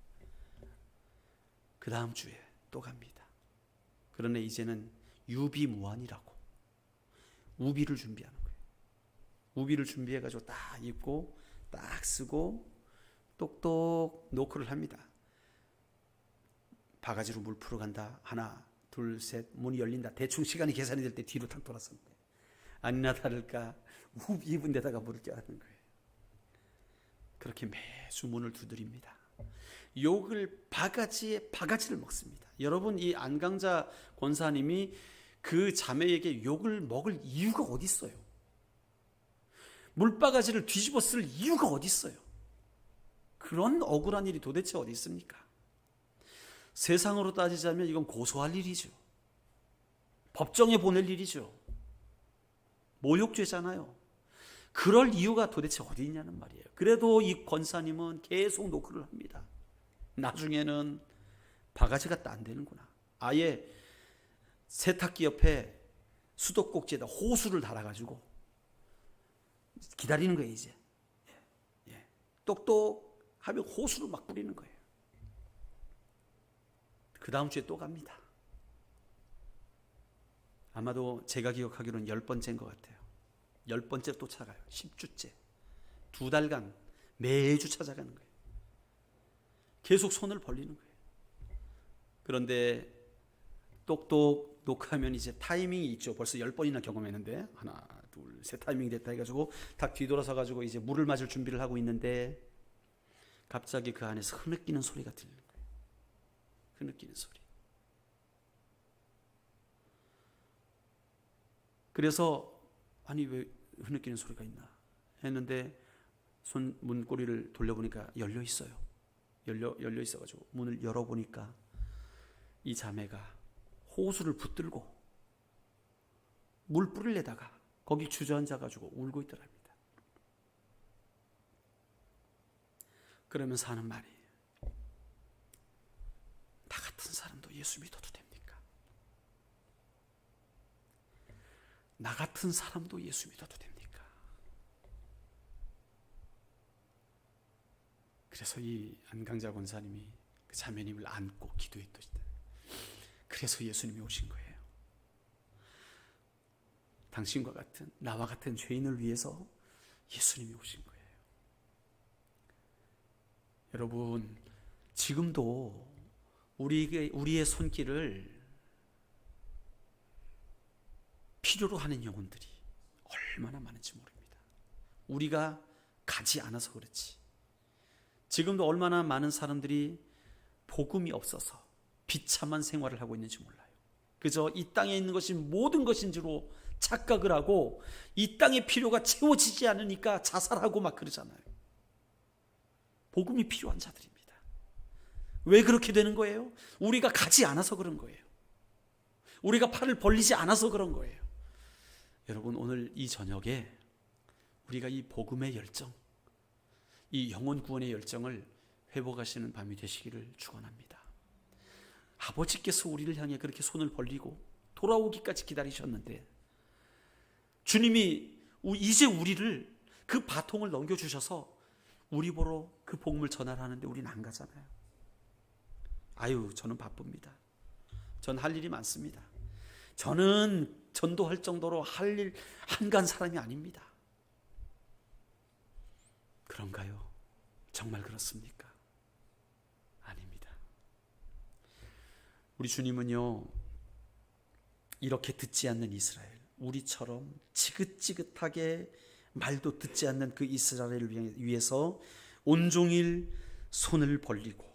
그 다음 주에 또 갑니다. 그러나 이제는 유비무환이라고 우비를 준비하는 거예요. 우비를 준비해가지고 딱 입고 딱 쓰고 똑똑 노크를 합니다. 바가지로 물 풀어간다. 하나 둘 셋, 문이 열린다. 대충 시간이 계산이 될 때 뒤로 탁 돌아서는 거예요. 아니나 다를까 우비 입은 데다가 물을 껴안는 거예요. 그렇게 매주 문을 두드립니다. 욕을 바가지에 바가지를 먹습니다. 여러분, 이 안강자 권사님이 그 자매에게 욕을 먹을 이유가 어디 있어요? 물바가지를 뒤집어 쓸 이유가 어디 있어요? 그런 억울한 일이 도대체 어디 있습니까? 세상으로 따지자면 이건 고소할 일이죠. 법정에 보낼 일이죠. 모욕죄잖아요. 그럴 이유가 도대체 어디 있냐는 말이에요. 그래도 이 권사님은 계속 노크를 합니다. 나중에는 바가지가 안 되는구나. 아예 세탁기 옆에 수도꼭지에다 호수를 달아가지고 기다리는 거예요, 이제. 똑똑하면 호수를 막 뿌리는 거예요. 그 다음 주에 또 갑니다. 아마도 제가 기억하기로는 10번째인 것 같아요. 10번째 또 찾아가요. 10주째. 2달간 매주 찾아가는 거예요. 계속 손을 벌리는 거예요. 그런데 똑똑 녹화하면 이제 타이밍이 있죠. 벌써 10번이나 경험했는데 하나, 둘, 셋 타이밍이 됐다 해가지고 딱 뒤돌아서 가지고 이제 물을 맞을 준비를 하고 있는데 갑자기 그 안에서 흐느끼는 소리가 들리는 거예요. 흐느끼는 소리. 그래서 아니 왜 흐느끼는 소리가 있나 했는데 손 문고리를 돌려보니까 열려 있어요. 열려 있어가지고 문을 열어보니까 이 자매가 호수를 붙들고 물 뿌리려다가 거기 주저앉아가지고 울고 있더랍니다. 그러면서 하는 말이, 나 같은 사람도 예수 믿어도 됩니까? 나 같은 사람도 예수 믿어도 됩니까? 그래서 이 안강자 권사님이 그 자매님을 안고 기도했더니 그래서 예수님이 오신 거예요. 당신과 같은, 나와 같은 죄인을 위해서 예수님이 오신 거예요. 여러분, 지금도 우리의 손길을 필요로 하는 영혼들이 얼마나 많은지 모릅니다. 우리가 가지 않아서 그렇지. 지금도 얼마나 많은 사람들이 복음이 없어서 비참한 생활을 하고 있는지 몰라요. 그저 이 땅에 있는 것이 모든 것인지로 착각을 하고 이 땅의 필요가 채워지지 않으니까 자살하고 막 그러잖아요. 복음이 필요한 자들입니다. 왜 그렇게 되는 거예요? 우리가 가지 않아서 그런 거예요. 우리가 팔을 벌리지 않아서 그런 거예요. 여러분, 오늘 이 저녁에 우리가 이 복음의 열정, 이 영혼 구원의 열정을 회복하시는 밤이 되시기를 축원합니다. 아버지께서 우리를 향해 그렇게 손을 벌리고 돌아오기까지 기다리셨는데 주님이 이제 우리를 그 바통을 넘겨주셔서 우리 보러 그 복음을 전하라는데 우리는 안 가잖아요. 아유, 저는 바쁩니다. 전 할 일이 많습니다. 저는 전도할 정도로 할 일 한가한 사람이 아닙니다. 그런가요? 정말 그렇습니까? 아닙니다. 우리 주님은요, 이렇게 듣지 않는 이스라엘, 우리처럼 지긋지긋하게 말도 듣지 않는 그 이스라엘을 위해서 온종일 손을 벌리고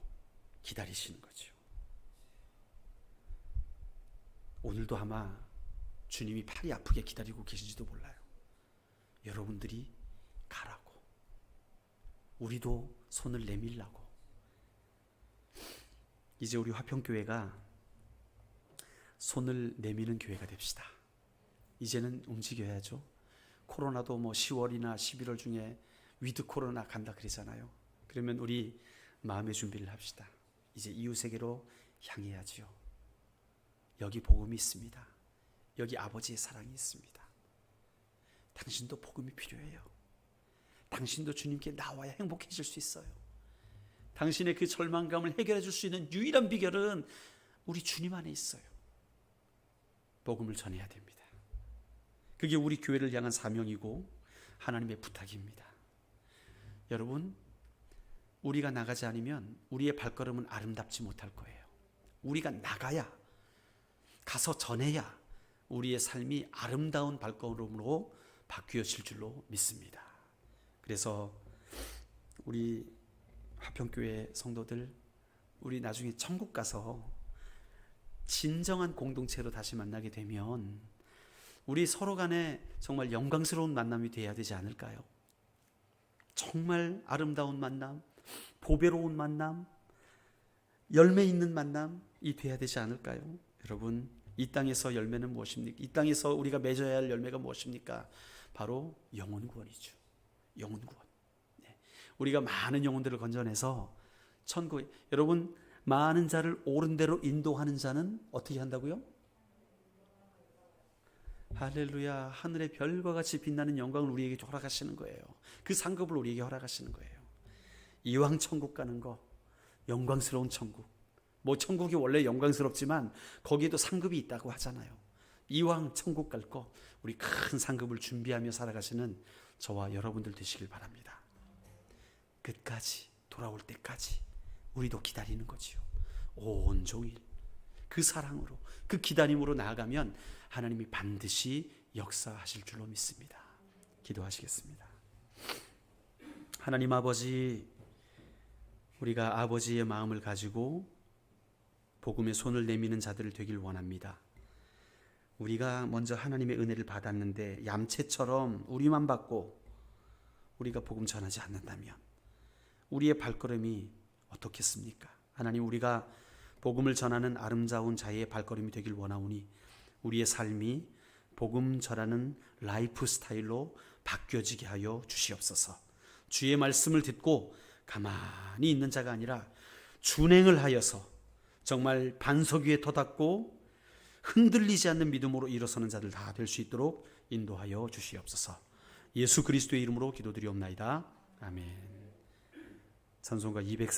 기다리시는 거죠. 오늘도 아마 주님이 팔이 아프게 기다리고 계신지도 몰라요. 여러분들이 가라고, 우리도 손을 내밀라고. 이제 우리 화평교회가 손을 내미는 교회가 됩시다. 이제는 움직여야죠. 코로나도 뭐 10월이나 11월 중에 위드 코로나 간다 그러잖아요. 그러면 우리 마음의 준비를 합시다. 이제 이웃에게로 향해야지요. 여기 복음이 있습니다. 여기 아버지의 사랑이 있습니다. 당신도 복음이 필요해요. 당신도 주님께 나와야 행복해질 수 있어요. 당신의 그 절망감을 해결해 줄 수 있는 유일한 비결은 우리 주님 안에 있어요. 복음을 전해야 됩니다. 그게 우리 교회를 향한 사명이고 하나님의 부탁입니다. 여러분, 우리가 나가지 않으면 우리의 발걸음은 아름답지 못할 거예요. 우리가 나가야, 가서 전해야 우리의 삶이 아름다운 발걸음으로 바뀌어질 줄로 믿습니다. 그래서 우리 화평교회 성도들 우리 나중에 천국 가서 진정한 공동체로 다시 만나게 되면 우리 서로 간에 정말 영광스러운 만남이 돼야 되지 않을까요? 정말 아름다운 만남, 보배로운 만남, 열매 있는 만남이 돼야 되지 않을까요? 여러분, 이 땅에서 열매는 무엇입니까? 이 땅에서 우리가 맺어야 할 열매가 무엇입니까? 바로 영혼 구원이죠. 영혼 구원. 네. 우리가 많은 영혼들을 건져내서 천국에, 여러분, 많은 자를 옳은 대로 인도하는 자는 어떻게 한다고요? 할렐루야. 하늘의 별과 같이 빛나는 영광을 우리에게 허락하시는 거예요. 그 상급을 우리에게 허락하시는 거예요. 이왕 천국 가는 거, 영광스러운 천국. 뭐 천국이 원래 영광스럽지만 거기에도 상급이 있다고 하잖아요. 이왕 천국 갈 거 우리 큰 상급을 준비하며 살아가시는 저와 여러분들 되시길 바랍니다. 끝까지, 돌아올 때까지 우리도 기다리는 거지요. 온종일 그 사랑으로, 그 기다림으로 나아가면 하나님이 반드시 역사하실 줄로 믿습니다. 기도하시겠습니다. 하나님 아버지, 우리가 아버지의 마음을 가지고 복음에 손을 내미는 자들을 되길 원합니다. 우리가 먼저 하나님의 은혜를 받았는데 얌체처럼 우리만 받고 우리가 복음 전하지 않는다면 우리의 발걸음이 어떻겠습니까? 하나님, 우리가 복음을 전하는 아름다운 자의 발걸음이 되길 원하오니 우리의 삶이 복음 전하는 라이프 스타일로 바뀌어지게 하여 주시옵소서. 주의 말씀을 듣고 가만히 있는 자가 아니라 준행을 하여서 정말 반석 위에 터닫고 흔들리지 않는 믿음으로 일어서는 자들 다 될 수 있도록 인도하여 주시옵소서. 예수 그리스도의 이름으로 기도드리옵나이다. 아멘. 찬송가 200